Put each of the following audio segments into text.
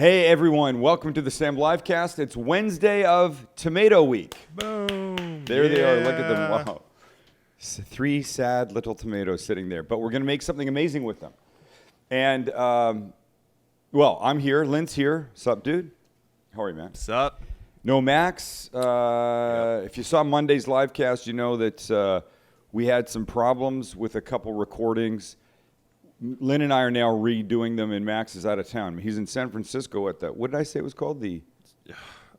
Hey everyone, welcome to the Sam Livecast. It's Wednesday of Tomato Week. Boom. There they are, look at them, wow. 3 sad little tomatoes sitting there, but we're going to make something amazing with them. And, well, I'm here, Lynn's here. Sup, dude? How are you, man? Sup? No Max. If you saw Monday's Livecast, you know that we had some problems with a couple recordings. Lynn and I are now redoing them, and Max is out of town. He's in San Francisco at the, what did I say it was called? The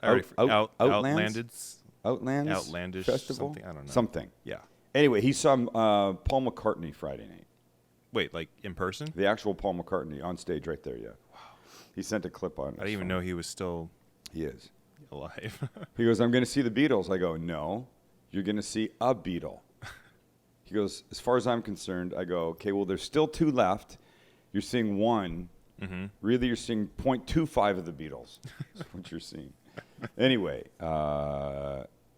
Outlands Festival? Something, I don't know. Something. Yeah. Anyway, he saw Paul McCartney Friday night. Wait, like in person? The actual Paul McCartney on stage right there, yeah. Wow. He sent a clip on. I didn't even know he was still He is. alive. He goes, I'm going to see the Beatles. I go, no, you're going to see a Beatle. He goes, as far as I'm concerned, I go, okay, well, there's still 2 left. You're seeing 1. Mm-hmm. Really, you're seeing 0.25 of the Beatles. That's what you're seeing. Anyway,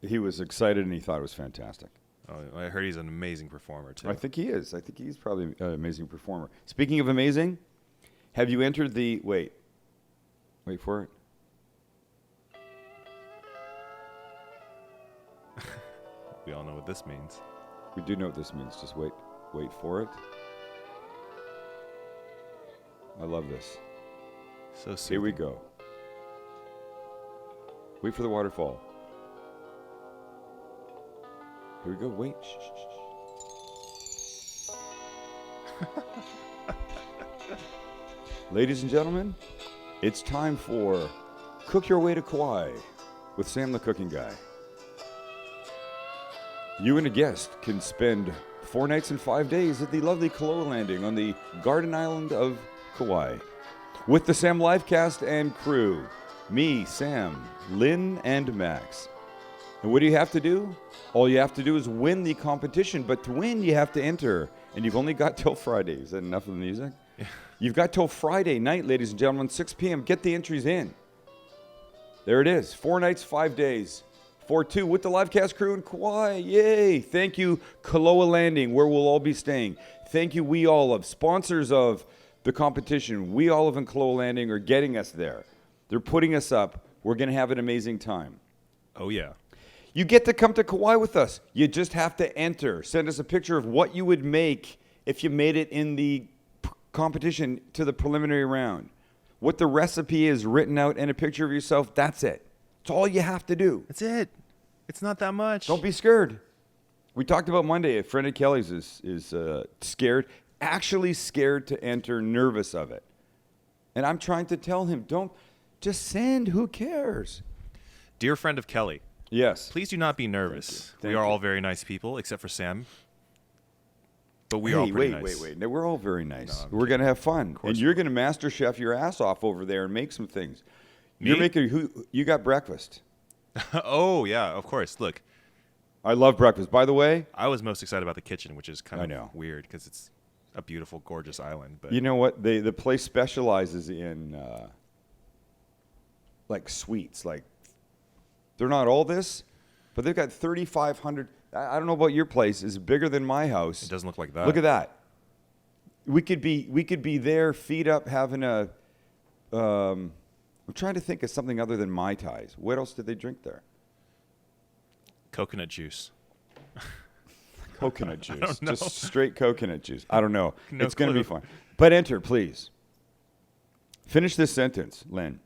he was excited, and he thought it was fantastic. Oh, I heard he's an amazing performer, too. I think he is. I think he's probably an amazing performer. Speaking of amazing, have you entered the, wait for it. We all know what this means. We do know what this means. Just wait for it. I love this. So soothing. Here we go. Wait for the waterfall. Here we go. Wait. Shh, shh, shh. Ladies and gentlemen, it's time for Cook Your Way to Kawai with Sam the Cooking Guy. You and a guest can spend 4 nights and 5 days at the lovely Kawai landing on the Garden Island of Kawai with the Sam Livecast and crew. Me, Sam, Lynn, and Max. And what do you have to do? All you have to do is win the competition, but to win you have to enter. And you've only got till Friday. Is that enough of the music? Yeah. You've got till Friday night, ladies and gentlemen, 6 p.m. Get the entries in. There it is. 4 nights, 5 days. 4-2 with the Livecast crew in Kawai. Yay. Thank you, Kaloa Landing, where we'll all be staying. Thank you, We Olive, sponsors of the competition. We Olive and Kaloa Landing are getting us there. They're putting us up. We're going to have an amazing time. Oh, yeah. You get to come to Kawai with us. You just have to enter. Send us a picture of what you would make if you made it in the competition to the preliminary round. What the recipe is written out and a picture of yourself. That's it. That's all you have to do. That's it. It's not that much. Don't be scared. We talked about Monday. A friend of Kelly's is scared, actually scared to enter, nervous of it. And I'm trying to tell him, don't, just send. Who cares? Dear friend of Kelly. Yes. Please do not be nervous. Thank we are you. all very nice people, except for Sam. But we are all pretty nice. Wait. No, we're all very nice. No, we're going to have fun. And you're going to master chef your ass off over there and make some things. Me? You're making, you got breakfast. Oh, yeah, of course. Look. I love breakfast. By the way. I was most excited about the kitchen, which is kind of weird because it's a beautiful, gorgeous island. But you know what? The place specializes in like sweets. Like they're not all this, but they've got 3,500. I don't know about your place. It's bigger than my house. It doesn't look like that. Look at that. We could be there, feet up, having a. I'm trying to think of something other than Mai Tais. What else did they drink there? Coconut juice. Coconut juice. I don't know. Just straight coconut juice. I don't know. No It's going to clue. be fun. But enter, please. Finish this sentence, Lynn.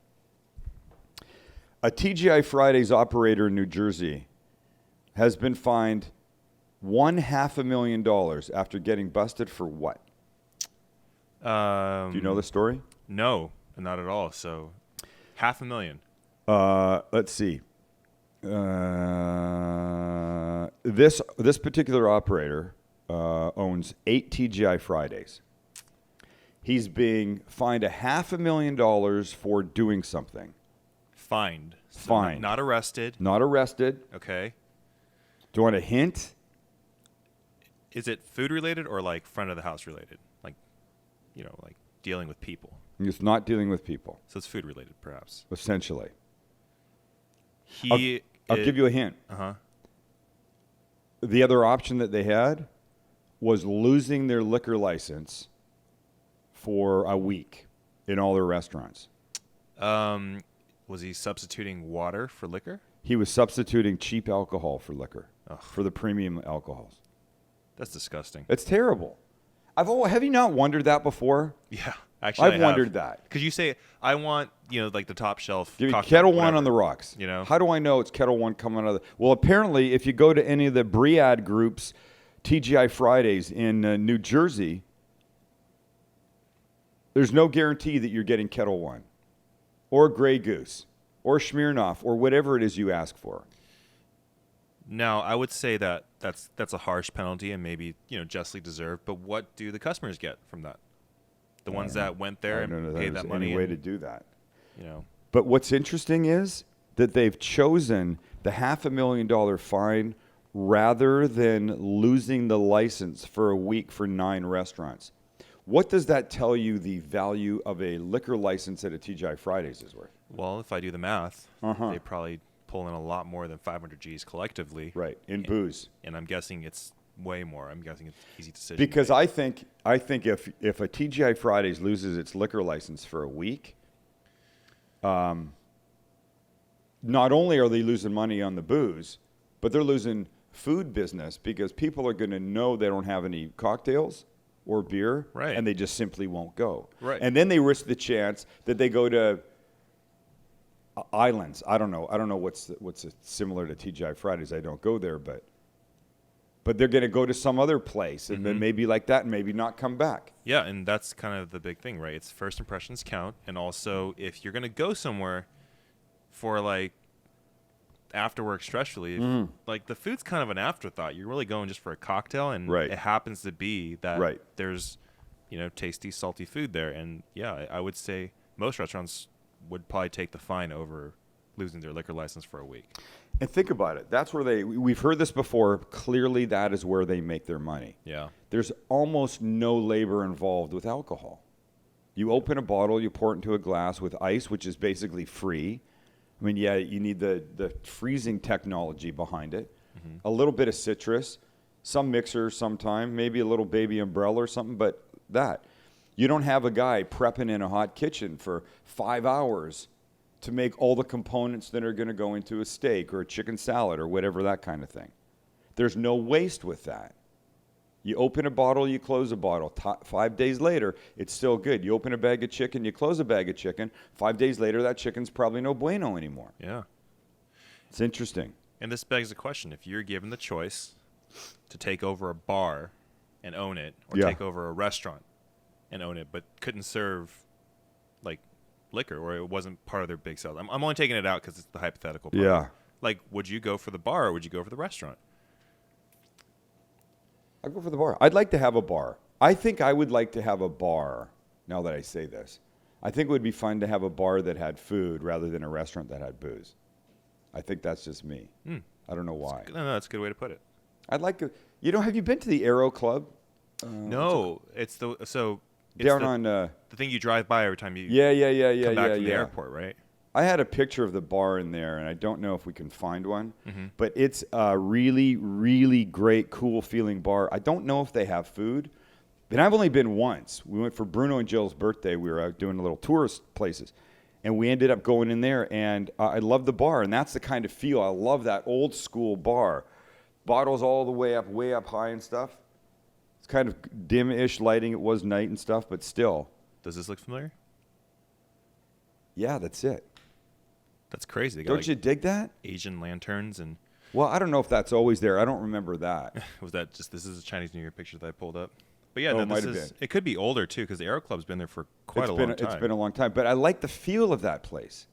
A TGI Fridays operator in New Jersey has been fined $500,000 after getting busted for what? Do you know the story? No, not at all. So, $500,000. Let's see. This particular operator owns 8 TGI Fridays. He's being fined $500,000 for doing something. Fined. So Fined. Not arrested. Not arrested. Okay. Do you want a hint? Is it food related or like front of the house related? Like, like dealing with people. It's not dealing with people, So it's food related, perhaps. essentially. He. I'll give you a hint. Uh-huh. The other option that they had was losing their liquor license for a week in all their restaurants. Was he substituting water for liquor? He was substituting cheap alcohol for liquor, Ugh. for the premium alcohols. That's disgusting. It's terrible. Have you not wondered that before? Yeah, actually, I've wondered that. Because you say, I want, like the top shelf. Give me cocktail, Kettle whatever, One on the rocks. How do I know it's Kettle One coming out of the... Well, apparently, if you go to any of the Briad groups, TGI Fridays in New Jersey, there's no guarantee that you're getting Kettle One or Grey Goose or Smirnoff or whatever it is you ask for. Now, I would say that that's a harsh penalty and maybe justly deserved. But what do the customers get from that? The ones that went there and paid that money. Any way to do that? You But what's interesting is that they've chosen the $500,000 fine rather than losing the license for a week for 9 restaurants. What does that tell you the value of a liquor license at a TGI Fridays is worth? Well, if I do the math, they probably pull in a lot more than 500 G's collectively. Right, in booze. And I'm guessing it's way more. I'm guessing it's an easy decision. Because I think if a TGI Fridays loses its liquor license for a week, not only are they losing money on the booze, but they're losing food business because people are going to know they don't have any cocktails or beer, right, and they just simply won't go. Right. And then they risk the chance that they go to islands. I don't know what's similar to TGI Fridays. I don't go there, but they're going to go to some other place and then maybe like that and maybe not come back. Yeah, and that's kind of the big thing, right? It's first impressions count, and also if you're going to go somewhere for like after work stress relief, like the food's kind of an afterthought. You're really going just for a cocktail, and it happens to be that there's tasty, salty food there. And yeah, I would say most restaurants would probably take the fine over losing their liquor license for a week. And think about it. That's where we've heard this before. Clearly, that is where they make their money. Yeah. There's almost no labor involved with alcohol. You open a bottle, you pour it into a glass with ice, which is basically free. I mean, yeah, you need the freezing technology behind it. A little bit of citrus, some mixer sometime, maybe a little baby umbrella or something, but that. You don't have a guy prepping in a hot kitchen for 5 hours to make all the components that are going to go into a steak or a chicken salad or whatever, that kind of thing. There's no waste with that. You open a bottle, you close a bottle. 5 days later, it's still good. You open a bag of chicken, you close a bag of chicken. 5 days later, that chicken's probably no bueno anymore. Yeah. It's interesting. And this begs the question, if you're given the choice to take over a bar and own it, or take over a restaurant and own it, but couldn't serve like liquor, or it wasn't part of their big sales. I'm only taking it out because it's the hypothetical part. Yeah. Like, would you go for the bar or would you go for the restaurant? I'd go for the bar. I'd like to have a bar. I think I would like to have a bar, now that I say this. I think it would be fun to have a bar that had food rather than a restaurant that had booze. I think that's just me. I don't know why. No, that's a good way to put it. I'd like to, have you been to the Aero Club? No, it's the thing you drive by every time you come back from the airport, right? I had a picture of the bar in there, and I don't know if we can find one, but it's a really, really great, cool feeling bar. I don't know if they have food, and I've only been once. We went for Bruno and Jill's birthday. We were out doing a little tourist places, and we ended up going in there, and I love the bar, and that's the kind of feel. I love that old school bar. Bottles all the way up high and stuff. It's kind of dim-ish lighting. It was night and stuff, but still. Does this look familiar? Yeah, that's it. That's crazy. They got, don't you dig that? Asian lanterns and... Well, I don't know if that's always there. I don't remember that. Was that just... This is a Chinese New Year picture that I pulled up. But yeah, it might have been. It could be older, too, because the Aero Club's been there for quite a long time. It's been a long time. But I like the feel of that place.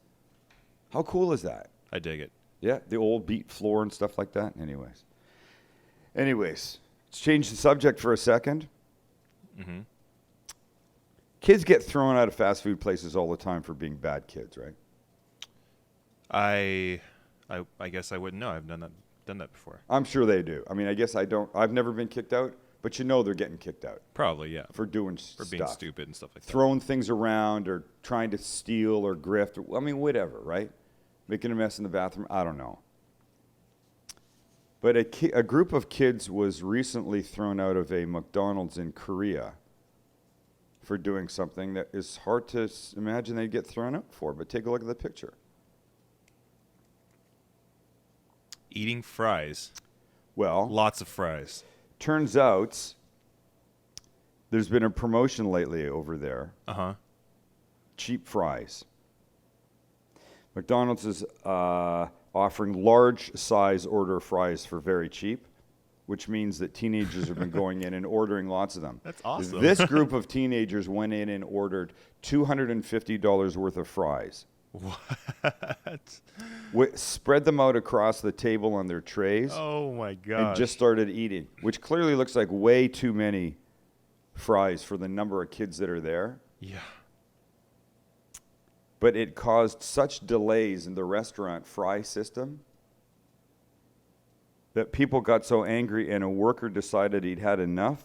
How cool is that? I dig it. Yeah, the old beat floor and stuff like that. Anyways, let's change the subject for a second. Kids get thrown out of fast food places all the time for being bad kids, right? I guess I wouldn't know. I've done that before. I'm sure they do. I mean, I guess I don't. I've never been kicked out, but they're getting kicked out. Probably, yeah. For doing stuff. For being stupid and stuff like that. Throwing things around or trying to steal or grift. I mean, whatever, right? Making a mess in the bathroom. I don't know. But a group of kids was recently thrown out of a McDonald's in Korea for doing something that is hard to imagine they'd get thrown out for. But take a look at the picture. Eating fries. Well, Lots of fries. turns out there's been a promotion lately over there. Uh-huh. Cheap fries. McDonald's is offering large size order fries for very cheap, which means that teenagers have been going in and ordering lots of them. That's awesome. This group of teenagers went in and ordered $250 worth of fries. What? Spread them out across the table on their trays. Oh my god. And just started eating, which clearly looks like way too many fries for the number of kids that are there. Yeah. But it caused such delays in the restaurant fry system that people got so angry and a worker decided he'd had enough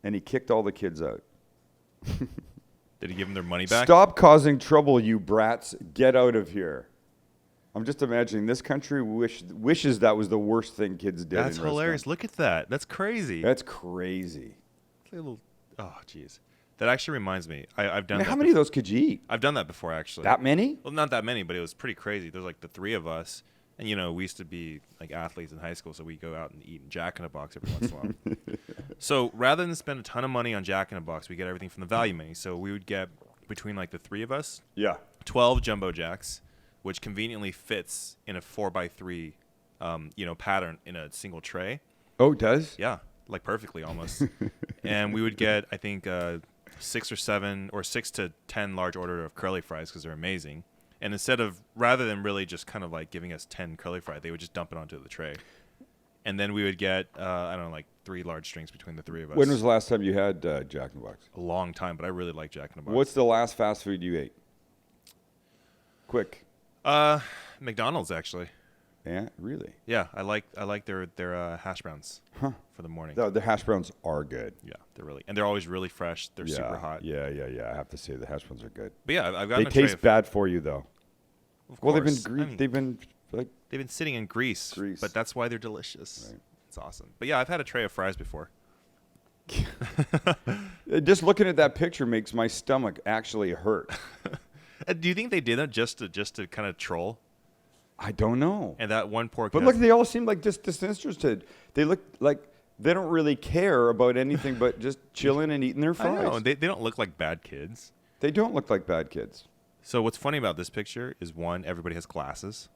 and he kicked all the kids out. Did he give them their money back? Stop causing trouble, you brats. Get out of here. I'm just imagining this country wishes that was the worst thing kids did. That's hilarious. Look at that. That's crazy. That's crazy. It's a little. Oh, jeez. That actually reminds me. I've done. How many of those could you eat? I've done that before, actually. That many? Well, not that many, but it was pretty crazy. There's like the three of us, and we used to be like athletes in high school, so we go out and eat Jack in a Box every once in a while. So rather than spend a ton of money on Jack in a Box, we get everything from the value menu. So we would get between like the three of us, 12 jumbo jacks, which conveniently fits in a 4x3, pattern in a single tray. Oh, it does? Yeah, like perfectly almost. And we would get, I think, 6 to 10 large order of curly fries because they're amazing. And rather than really just kind of like giving us 10 curly fries, they would just dump it onto the tray. And then we would get, like 3 large strings between the three of us. When was the last time you had Jack in the Box? A long time, but I really like Jack in the Box. What's the last fast food you ate? Quick. McDonald's, actually. Yeah, really? Yeah, I like their hash browns for the morning. The hash browns are good. Yeah, they're always really fresh. They're super hot. Yeah. I have to say the hash browns are good. But yeah, I've got. They taste bad for you though. Of well, course. they've been sitting in grease, but that's why they're delicious. Right. It's awesome. But yeah, I've had a tray of fries before. Just looking at that picture makes my stomach actually hurt. Do you think they did that just to kind of troll? I don't know. And that one poor kid. But look, they all seem like just disinterested. They look like they don't really care about anything but just chilling and eating their fries. I know. They don't look like bad kids. They don't look like bad kids. So what's funny about this picture is, one, everybody has glasses.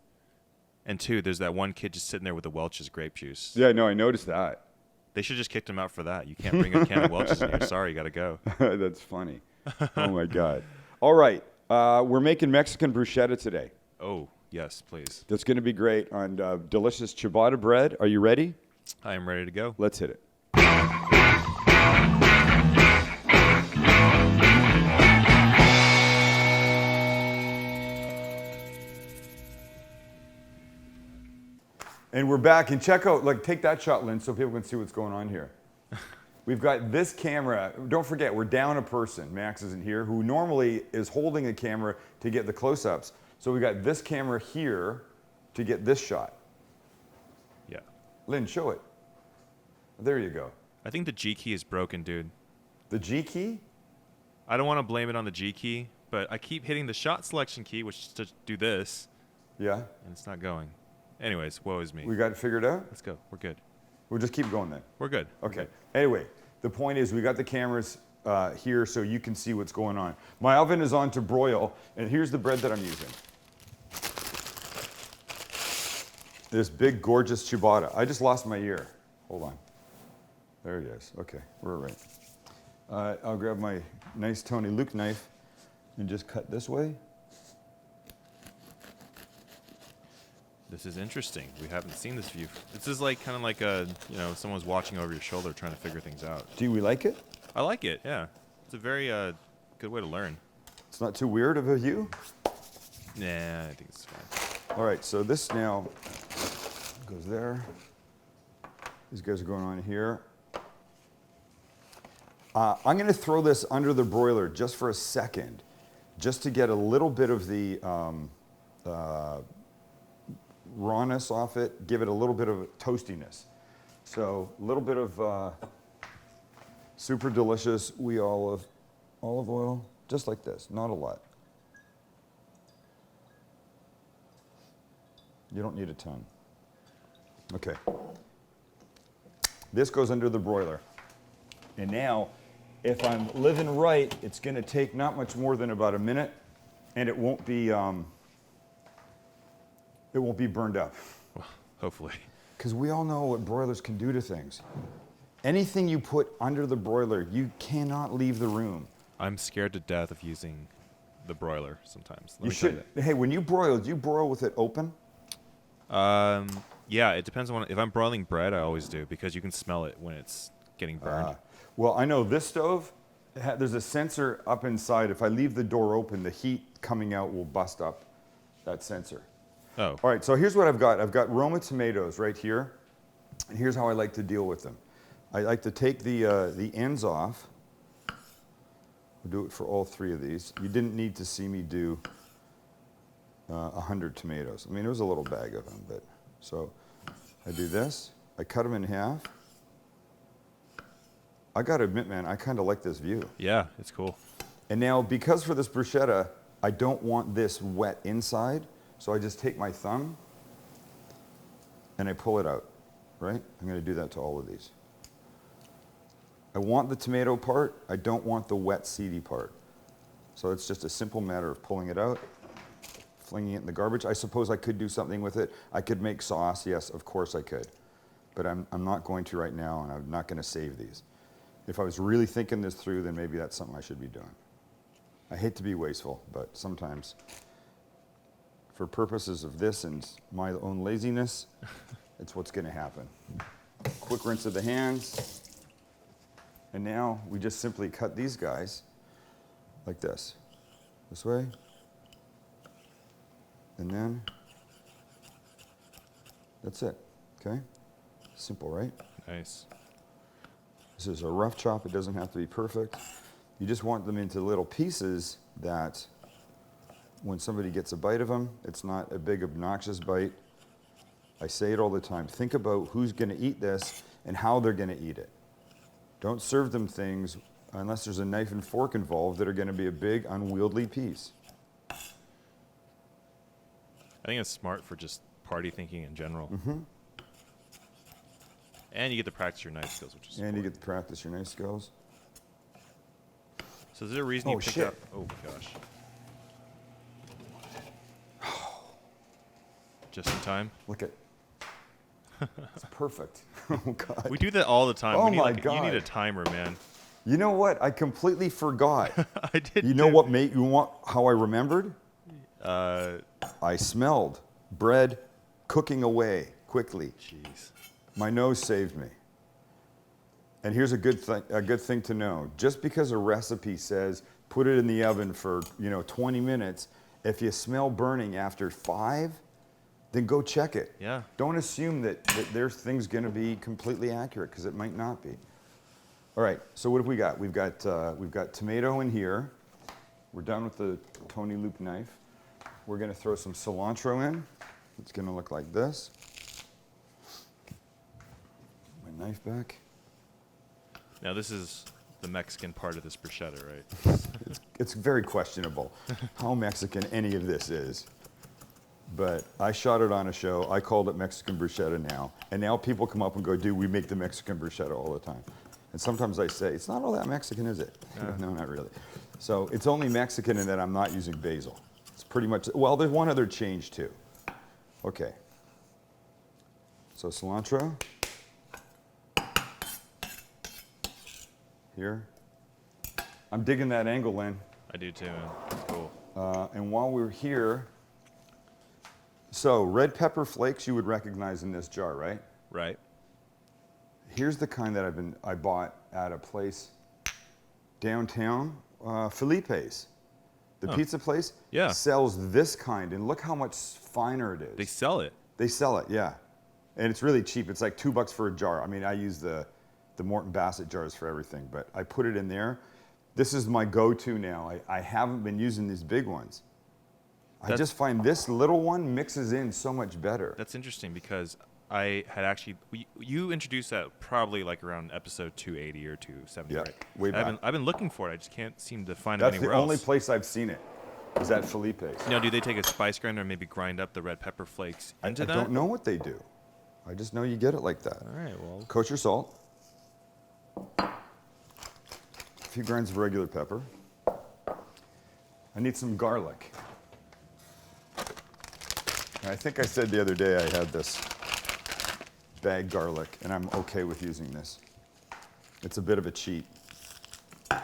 And two, there's that one kid just sitting there with the Welch's grape juice. Yeah, no, I noticed that. They should just kicked him out for that. You can't bring a can of Welch's in here. Sorry, you got to go. That's funny. Oh, my God. All right. We're making Mexican Bruschetta today. Oh, yes, please. That's going to be great on delicious ciabatta bread. Are you ready? I am ready to go. Let's hit it. And we're back. And check out, take that shot, Lynn, so people can see what's going on here. We've got this camera. Don't forget, we're down a person. Max isn't here, who normally is holding a camera to get the close-ups. So we got this camera here to get this shot. Yeah. Lynn, show it. There you go. I think the G key is broken, dude. The G key? I don't want to blame it on the G key, but I keep hitting the shot selection key, which is to do this. Yeah. And it's not going. Anyways, woe is me. We got it figured out? Let's go. We're good. We'll just keep going then. We're good. Okay. Anyway, the point is we got the cameras here so you can see what's going on. My oven is on to broil, and here's the bread that I'm using. This big, gorgeous ciabatta. I just lost my ear. Hold on. There it is. Okay, we're all right. I'll grab my nice Tony Luke knife and just cut this way. This is interesting. We haven't seen this view. This is kind of like someone's watching over your shoulder trying to figure things out. Do we like it? I like it, yeah. It's a very good way to learn. It's not too weird of a view? Nah, I think it's fine. All right, so this now goes there. These guys are going on here. I'm going to throw this under the broiler just for a second, just to get a little bit of the rawness off it, give it a little bit of toastiness. So a little bit of super delicious wee olive olive oil, just like this, not a lot. You don't need a ton. Okay. This goes under the broiler. And now, if I'm living right, it's going to take not much more than about a minute, and it won't be burned up. Well, hopefully. Because we all know what broilers can do to things. Anything you put under the broiler, you cannot leave the room. I'm scared to death of using the broiler sometimes. Let You me tell should. Hey, when you broil, do you broil with it open? Yeah, it depends on if I'm broiling bread. I always do because you can smell it when it's getting burned. Well, I know this stove, there's a sensor up inside. If I leave the door open, the heat coming out will bust up that sensor. Oh. All right, so here's what I've got. I've got Roma tomatoes right here, and here's how I like to deal with them. I like to take the ends off. We'll do it for all three of these. You didn't need to see me do 100 tomatoes. I mean, it was a little bag of them, but so I do this. I cut them in half. I gotta admit, man, I kind of like this view. Yeah, it's cool. And now, because for this bruschetta, I don't want this wet inside, so I just take my thumb and I pull it out, right? I'm gonna do that to all of these. I want the tomato part, I don't want the wet, seedy part. So it's just a simple matter of pulling it out, flinging it in the garbage. I suppose I could do something with it. I could make sauce, yes, of course I could. But I'm not going to right now, and I'm not gonna save these. If I was really thinking this through, then maybe that's something I should be doing. I hate to be wasteful, but sometimes, for purposes of this and my own laziness, it's what's gonna happen. Quick rinse of the hands. And now we just simply cut these guys like this. This way. And then, that's it, okay? Simple, right? Nice. This is a rough chop, it doesn't have to be perfect. You just want them into little pieces that when somebody gets a bite of them, it's not a big obnoxious bite. I say it all the time, think about who's gonna eat this and how they're gonna eat it. Don't serve them things unless there's a knife and fork involved that are gonna be a big, unwieldy piece. I think it's smart for just party thinking in general. Mm-hmm. And you get to practice your knife skills, which is And you get to practice your knife skills. So is there a reason Oh, you picked shit. up? Oh my gosh! Just in time. Look at, it's perfect. Oh God. We do that all the time. Oh we need, my You need a God. timer, man. You know what? I completely forgot. I did. You know too. what made you want how I remembered? Uh, I smelled bread cooking away quickly. Jeez. My nose saved me. And here's a good thing to know. Just because a recipe says put it in the oven for 20 minutes, if you smell burning after 5, then go check it. Yeah. Don't assume that there's things going to be completely accurate because it might not be. All right. So what have we got? We've got tomato in here. We're done with the Tony Loop knife. We're going to throw some cilantro in. It's going to look like this. My knife back. Now this is the Mexican part of this bruschetta, right? It's very questionable how Mexican any of this is. But I shot it on a show. I called it Mexican Bruschetta now. And now people come up and go, dude, we make the Mexican Bruschetta all the time. And sometimes I say, it's not all that Mexican, is it? No, not really. So it's only Mexican in that I'm not using basil. It's pretty much, well, there's one other change too. Okay. So cilantro. Here. I'm digging that angle, Lynn. I do too, man. It's cool. And while we're here, so red pepper flakes you would recognize in this jar, right? Right. Here's the kind that I bought at a place downtown, Felipe's. The pizza place sells this kind, and look how much finer it is. They sell it. They sell it, yeah. And it's really cheap. It's like $2 for a jar. I mean, I use the Morton Bassett jars for everything, but I put it in there. This is my go-to now. I haven't been using these big ones. I just find this little one mixes in so much better. That's interesting because I had actually you introduced that probably like around episode 280 or 270. Yeah, right? way back. I've been looking for it. I just can't seem to find That's it the anywhere only else. place I've seen it. Is at Felipe's. Now, do they take a spice grinder and maybe grind up the red pepper flakes into I that? don't know what they do. I just know you get it like that. All right, well. Kosher salt. A few grains of regular pepper. I need some garlic. And I think I said the other day I had this bagged garlic, and I'm okay with using this. It's a bit of a cheat.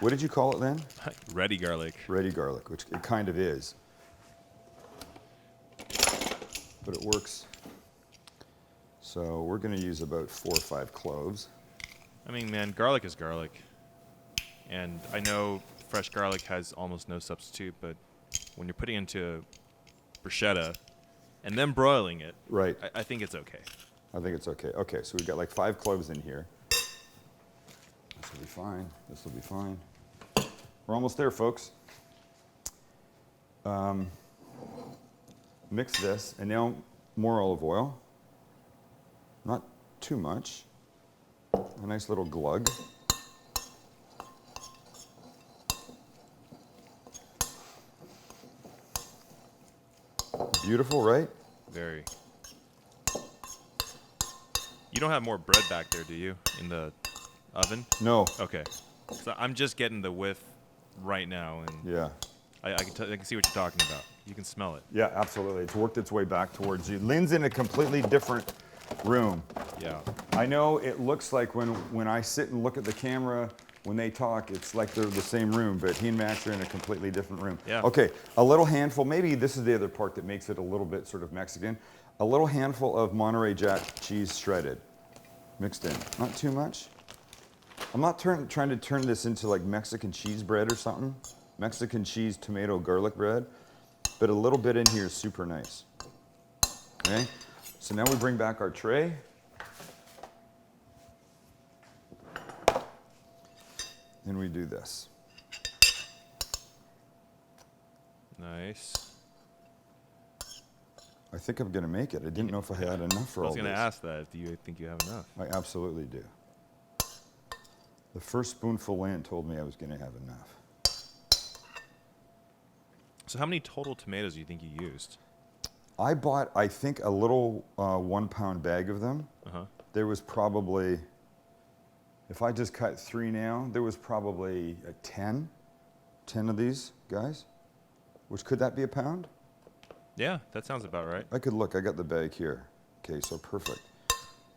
What did you call it then? Ready garlic. Ready garlic, which it kind of is. But it works. So we're going to use about 4 or 5 cloves. I mean, man, garlic is garlic. And I know fresh garlic has almost no substitute, but when you're putting it into bruschetta and then broiling it, Right. I think it's okay. I think it's okay. Okay, so we've got like 5 cloves in here. This will be fine. This will be fine. We're almost there, folks. Mix this, and now more olive oil. Not too much. A nice little glug. Beautiful, right? Very. You don't have more bread back there, do you, in the oven? No. Okay. So I'm just getting the whiff right now, and Yeah. I can see what you're talking about. You can smell it. Yeah, absolutely. It's worked its way back towards you. Lynn's in a completely different room. Yeah. I know it looks like when I sit and look at the camera, when they talk, it's like they're the same room, but he and Max are in a completely different room. Yeah. Okay, a little handful, maybe this is the other part that makes it a little bit sort of Mexican. A little handful of Monterey Jack cheese shredded, mixed in. Not too much. I'm not trying to turn this into like Mexican cheese bread or something. Mexican cheese, tomato, garlic bread. But a little bit in here is super nice. Okay, so now we bring back our tray. And we do this. Nice. I think I'm gonna make it. I didn't know if I had enough for I all was this. going to ask that. Do you think you have enough? I absolutely do. The first spoonful in told me I was gonna have enough. So how many total tomatoes do you think you used? I bought, I think, a little 1 pound bag of them. Uh-huh. There was probably, if I just cut 3 now, there was probably 10 of these guys. Which, could that be a pound? Yeah, that sounds about right. I could look, I got the bag here. Okay, so perfect.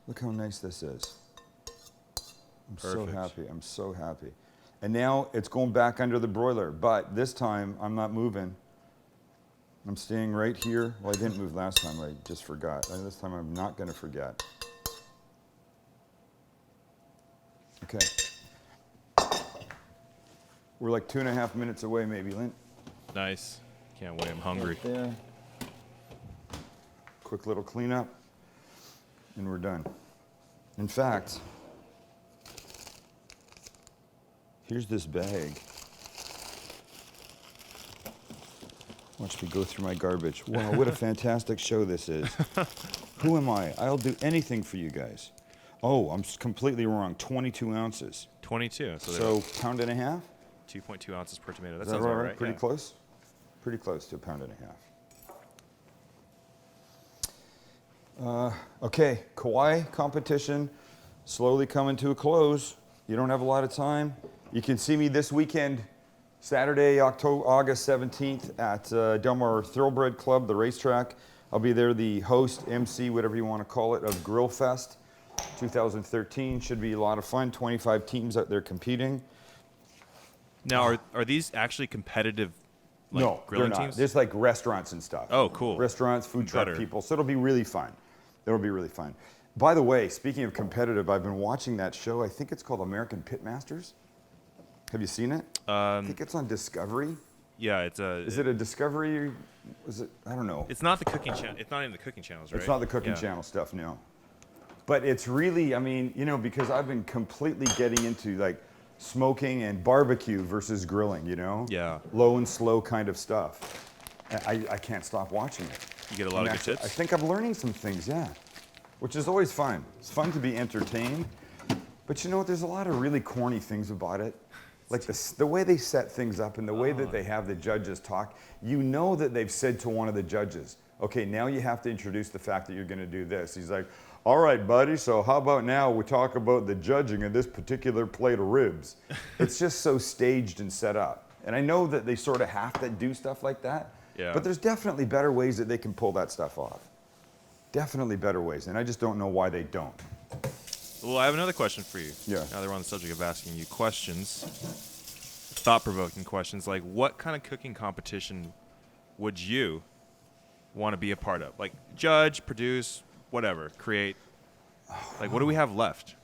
Look how nice this is. I'm so Perfect. happy, I'm so happy. And now it's going back under the broiler, but this time I'm not moving. I'm staying right here. Well, I didn't move last time, I just forgot. And this time I'm not gonna forget. Okay. We're like 2.5 minutes away maybe, Lynn. Nice. Can't wait. I'm hungry. Right there. Quick little cleanup, and we're done. In fact, here's this bag. Watch me go through my garbage. Wow, what a fantastic show this is. Who am I? I'll do anything for you guys. Oh, I'm completely wrong. 22 ounces. 22. So pound and a half? 2.2 ounces per tomato. That Is sounds that all right? right. Pretty yeah. close? Pretty close to a pound and a half. Okay, Kawai competition slowly coming to a close. You don't have a lot of time. You can see me this weekend, Saturday, August 17th at Del Mar Thoroughbred Club, the racetrack. I'll be there, the host, MC, whatever you want to call it, of Grill Fest 2013. Should be a lot of fun. 25 teams out there competing. Now, are these actually competitive like, No, they're grilling not. teams? There's like restaurants and stuff. Oh, cool. Restaurants, food truck Better. people. So it'll be really fun. It'll be really fun. By the way, speaking of competitive, I've been watching that show. I think it's called American Pitmasters. Have you seen it? I think it's on Discovery. Yeah, it's a. Is it a Discovery? Is it? I don't know. It's not the cooking channel. It's not in the cooking channels, right? It's not the cooking Yeah. channel stuff, no. But it's really, I mean, you know, because I've been completely getting into like smoking and barbecue versus grilling, you know? Yeah. Low and slow kind of stuff. I can't stop watching it. You get a lot of good Actually, tips. I think I'm learning some things, yeah. which is always fun. It's fun to be entertained. But you know what? There's a lot of really corny things about it. Like the way they set things up and the way that they have the judges talk, you know that they've said to one of the judges, okay, now you have to introduce the fact that you're going to do this. He's like, all right, buddy, so how about now we talk about the judging of this particular plate of ribs? It's just so staged and set up. And I know that they sort of have to do stuff like that, but there's definitely better ways that they can pull that stuff off. Definitely better ways, and I just don't know why they don't. Well, I have another question for you. Yeah. Now that we're on the subject of asking you questions, thought-provoking questions, like what kind of cooking competition would you want to be a part of? Like judge, produce, whatever, create. Like what do we have left?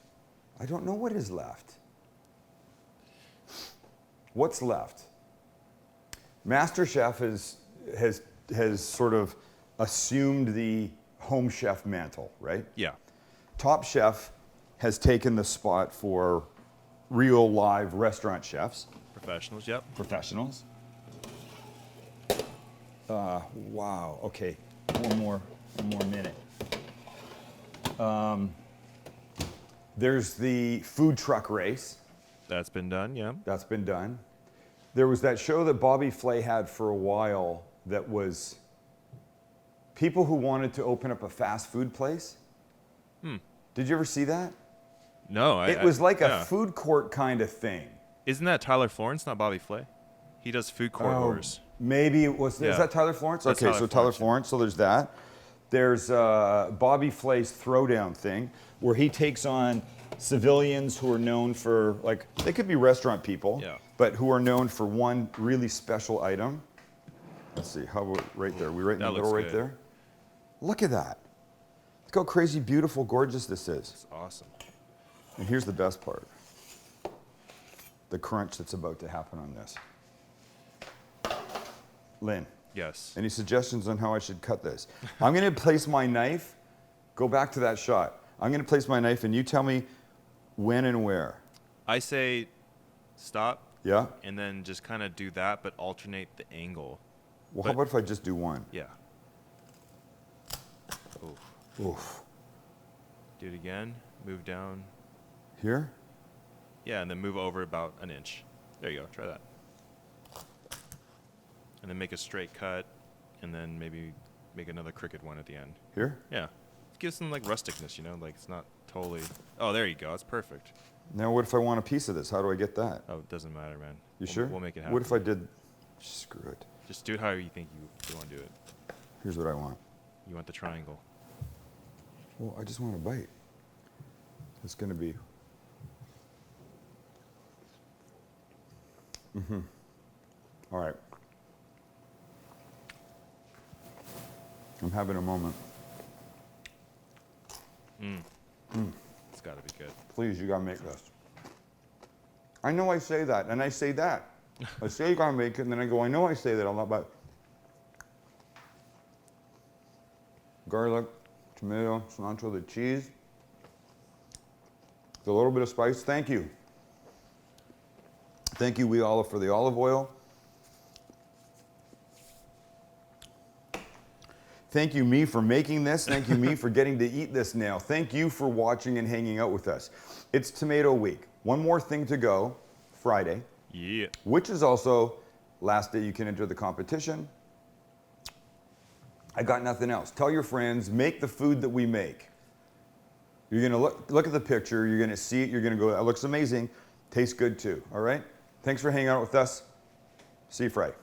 I don't know what is left. What's left? MasterChef has sort of assumed the home chef mantle, right? Yeah. Top Chef has taken the spot for real live restaurant chefs. Professionals, yep. Professionals. Wow, okay, one more minute. There's the food truck race. That's been done, yeah. That's been done. There was that show that Bobby Flay had for a while that was people who wanted to open up a fast food place. Did you ever see that? No, It was like a food court kind of thing. Isn't that Tyler Florence, not Bobby Flay? He does food court orders. Maybe it was. Is that Tyler Florence? That's Okay, Tyler so Tyler Florence, Florence. So there's that. There's Bobby Flay's throwdown thing, where he takes on civilians who are known for, like, they could be restaurant people, but who are known for one really special item. Let's see, how about right there? We right in the middle right there? Look at that. Look how crazy, beautiful, gorgeous this is. It's awesome. And here's the best part. The crunch that's about to happen on this. Lynn. Yes. Any suggestions on how I should cut this? I'm going to place my knife. Go back to that shot. I'm going to place my knife, and you tell me when and where. I say stop. Yeah? And then just kind of do that, but alternate the angle. Well, how about if I just do one? Yeah. Oof. Oof. Do it again. Move down. Here? Yeah, and then move over about an inch. There you go. Try that. And then make a straight cut, and then maybe make another crooked one at the end. Here? Yeah. It gives some like rusticness, you know, like it's not totally. Oh, there you go. It's perfect. Now, what if I want a piece of this? How do I get that? Oh, it doesn't matter, man. You sure? We'll make it happen. What if I did? Screw it. Just do it however you think you want to do it. Here's what I want. You want the triangle. Well, I just want a bite. It's going to be. All right. I'm having a moment. It's got to be good. Please, you got to make this. I know I say that, and I say that. I say you got to make it, and then I go, I know I say that a lot, but garlic, tomato, cilantro, the cheese, a little bit of spice. Thank you. Thank you, We Olive, for the olive oil. Thank you, me, for making this. Thank you, me, for getting to eat this now. Thank you for watching and hanging out with us. It's Tomato Week. One more thing to go, Friday. Yeah. Which is also last day you can enter the competition. I got nothing else. Tell your friends, make the food that we make. You're gonna look at the picture, you're gonna see it, you're gonna go, that looks amazing, tastes good too, all right? Thanks for hanging out with us. See you Friday.